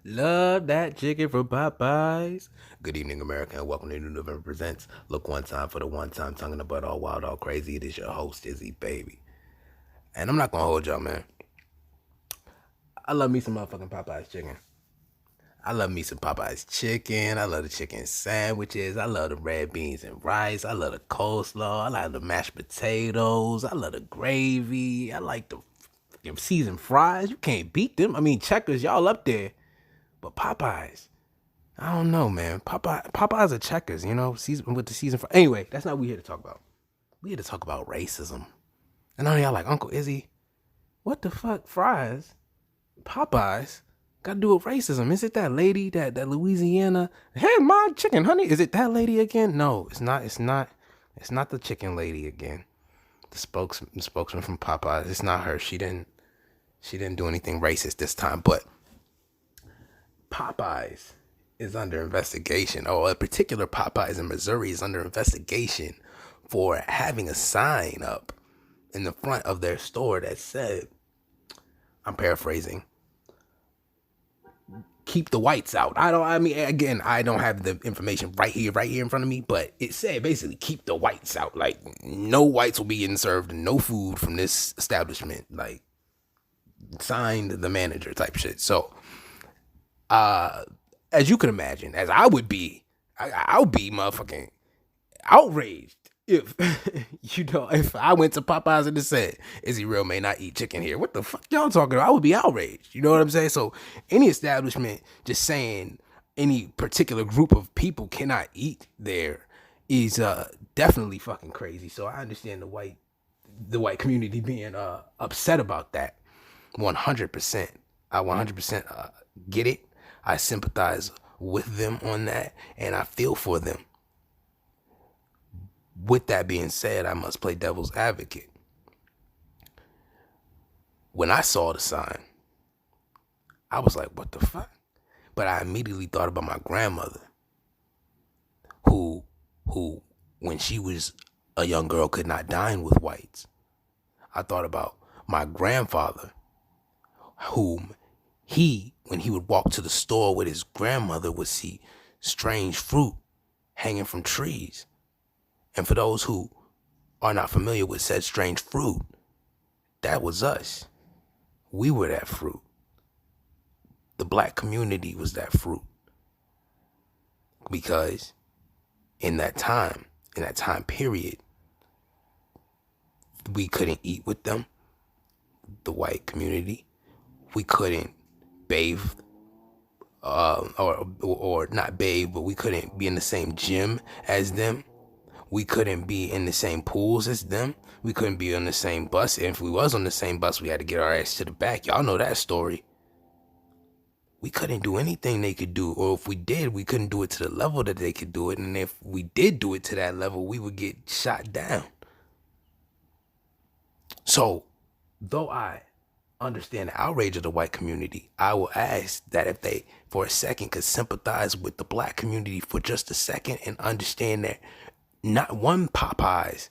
Love that chicken from Popeyes. Good evening, America, and welcome to New November Presents. Look one time for the one time, tongue in the butt, all wild, all crazy. It is your host, Izzy Baby. And I'm not gonna hold y'all, man. I love me some motherfucking Popeyes chicken. I love me some Popeyes chicken. I love the chicken sandwiches. I love the red beans and rice. I love the coleslaw. I like the mashed potatoes. I love the gravy. I like the seasoned fries. You can't beat them. I mean, Checkers, y'all up there. But Popeyes, I don't know, man. Popeyes are Checkers, season with the season fries. Anyway, that's not what we're here to talk about. We're here to talk about racism. And I know y'all like, Uncle Izzy, what the fuck, fries? Popeyes got to do with racism. Is it that lady, that Louisiana? Hey, my chicken, honey. Is it that lady again? No, it's not. It's not the chicken lady again. The spokesman from Popeyes. It's not her. She didn't do anything racist this time. But Popeyes is under investigation. Or a particular Popeyes in Missouri is under investigation for having a sign up in the front of their store that said, I'm paraphrasing, keep the whites out. I don't have the information right here in front of me, but it said basically keep the whites out. Like, no whites will be getting served, no food from this establishment. Like, signed the manager type shit. So, as you can imagine, as I would be, I'll be motherfucking outraged if if I went to Popeyes and it said, Izzy Real may not eat chicken here. What the fuck y'all talking about? I would be outraged. You know what I'm saying? So any establishment just saying any particular group of people cannot eat there is definitely fucking crazy. So I understand the white community being upset about that. 100%. I 100% get it. I sympathize with them on that, and I feel for them. With that being said, I must play devil's advocate. When I saw the sign, I was like, what the fuck? But I immediately thought about my grandmother, who, when she was a young girl, could not dine with whites. I thought about my grandfather, whom when he would walk to the store with his grandmother, would see strange fruit hanging from trees. And for those who are not familiar with said strange fruit, that was us. We were that fruit. The black community was that fruit. Because in that time period, we couldn't eat with them, the white community. We couldn't bathe, or not bathe, but we couldn't be in the same gym as them. We couldn't be in the same pools as them. We couldn't be on the same bus. And if we was on the same bus, we had to get our ass to the back. Y'all know that story. We couldn't do anything they could do. Or if we did, we couldn't do it to the level that they could do it. And if we did do it to that level, we would get shot down. So, though I understand the outrage of the white community, I will ask that if they, for a second, could sympathize with the black community for just a second and understand that not just one Popeye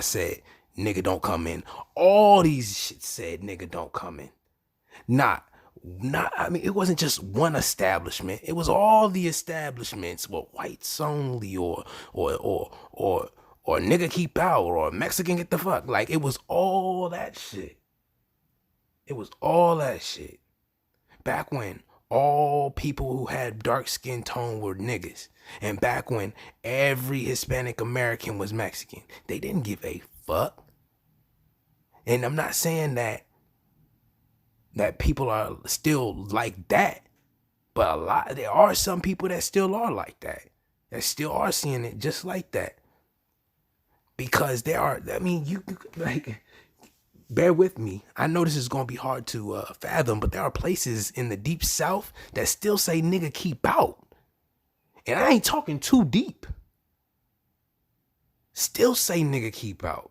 said, nigga don't come in. All these shit said, nigga don't come in. It wasn't just one establishment. It was all the establishments were whites only or nigga keep out or Mexican get the fuck. Like, it was all that shit. It was all that shit. Back when all people who had dark skin tone were niggas. And back when every Hispanic American was Mexican, they didn't give a fuck. And I'm not saying that people are still like that, but there are some people that still are like that still are seeing it just like that. Because there are, you like, bear with me. I know this is going to be hard to fathom, but there are places in the deep South that still say nigga keep out. And I ain't talking too deep. Still say nigga keep out.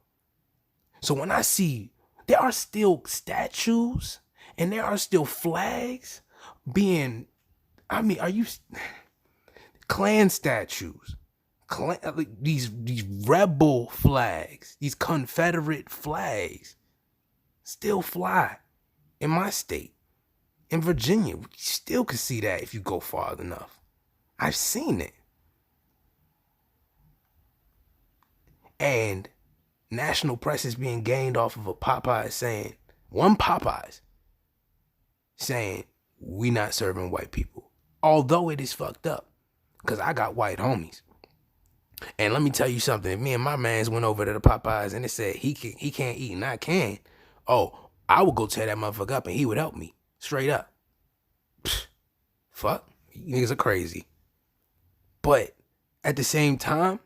So when I see there are still statues and there are still flags being, are you, Klan statues, these rebel flags, these Confederate flags still fly in my state, In Virginia, you still can see that if you go far enough. I've seen it. And national press is being gained off of a Popeye saying, one Popeyes saying, we not serving white people. Although it is fucked up. Because I got white homies. And let me tell you something. Me and my mans went over to the Popeyes and it said he can't eat and I can. Oh, I would go tear that motherfucker up and he would help me. Straight up. Pfft, fuck. You niggas are crazy. But at the same time,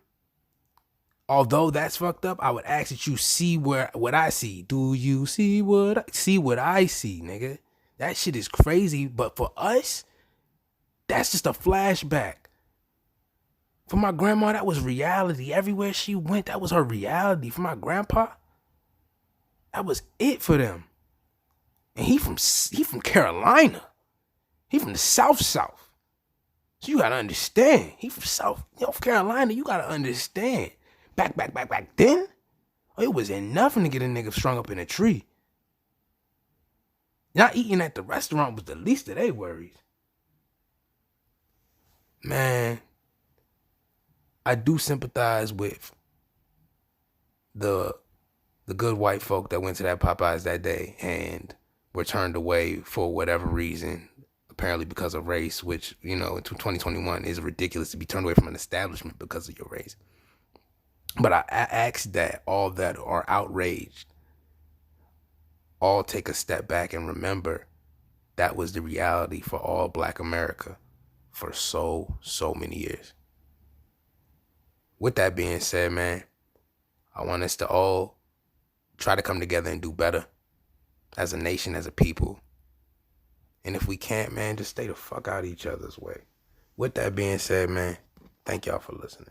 although that's fucked up, I would ask that you see what I see. Do you see what I see, nigga? That shit is crazy. But for us, that's just a flashback. For my grandma, that was reality. Everywhere she went, that was her reality. For my grandpa, that was it for them. And he from Carolina. He from the South. So you gotta understand. He from North Carolina. You gotta understand. Back then, it was nothing to get a nigga strung up in a tree. Not eating at the restaurant was the least of their worries. Man, I do sympathize with the good white folk that went to that Popeyes that day and were turned away for whatever reason, apparently because of race, which, you know, in 2021 is ridiculous to be turned away from an establishment because of your race. But I ask that all that are outraged all take a step back and remember that was the reality for all Black America for so many years. With that being said, man, I want us to all try to come together and do better as a nation, as a people. And if we can't, man, just stay the fuck out of each other's way. With that being said, man, thank y'all for listening.